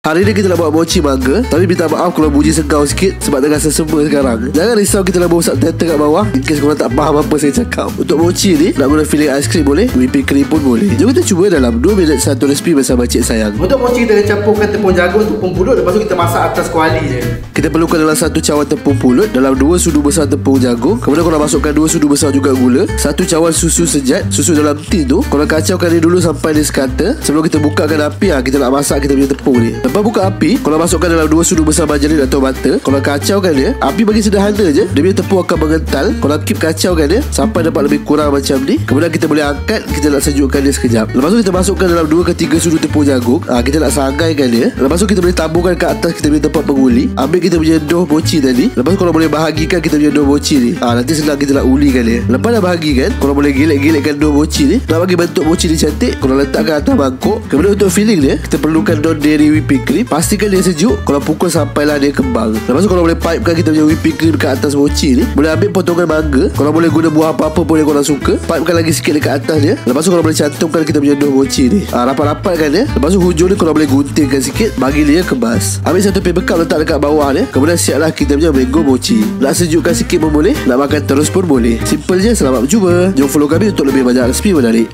Hari ni kita nak buat mochi mangga, tapi minta maaf kalau bunyi segau sikit sebab tengah sesama sekarang. Jangan risau, kita nak bawa subtitle kat bawah in case korang tak faham apa saya cakap. Untuk mochi ni nak guna filling aiskrim boleh, whipping cream pun boleh. Jom kita cuba dalam 2 minit satu resipi bersama Cik Sayang. Untuk mochi kita akan campurkan tepung jagung, tepung pulut, lepas tu kita masak atas kuali je. Kita perlukan dalam 1 cawan tepung pulut, dalam 2 sudu besar tepung jagung. Kemudian korang masukkan 2 sudu besar juga gula, 1 cawan susu sejat, susu dalam tin tu. Korang kacaukan dia dulu sampai dia sekata. Sebelum kita bukakan api, kita nak masak kita punya tepung ni. Lepas buka api, korang masukkan dalam 2 sudu besar margarin atau butter. Korang kacaukan dia. Api bagi sederhana je, dia punya tepung akan mengental. Korang keep kacaukan dia sampai dapat lebih kurang macam ni. Kemudian kita boleh angkat, kita nak sejukkan dia sekejap. Lepas tu kita masukkan dalam 2 ke 3 sudu tepung jagung. Kita nak sanggaikan dia. Lepas tu kita boleh taburkan ke atas kita punya tempat penguli. Ambil kita punya dough mochi tadi. Lepas tu korang boleh bahagikan kita punya dough mochi ni. Nanti senang kita nak ulikan dia. Lepas dah bahagikan, korang boleh gelek-gelekkan dough mochi ni. Nak bagi bentuk mochi ni cantik, korang letakkan atas mangkuk. Kemudian untuk filling dia, kita perlukan non-dairy whipping cream. Pastikan dia sejuk. Korang pukul sampailah dia kembang. Lepas tu korang boleh pipekan kita punya whipping cream ke atas mochi ni. Boleh ambil potongan mangga. Korang boleh guna buah apa-apa pun yang korang suka. Pipekan lagi sikit dekat atas dia. Lepas tu korang boleh cantumkan kita punya dough mochi ni. Rapat-rapatkan dia. Lepas tu hujung ni korang boleh guntingkan sikit, bagi dia kebas. Ambil satu paper cup letak dekat bawah ni. Kemudian siaplah kita punya mango mochi. Nak sejukkan sikit pun boleh, nak makan terus pun boleh. Simple je. Selamat berjumpa. Jom follow kami untuk lebih banyak resipi menarik.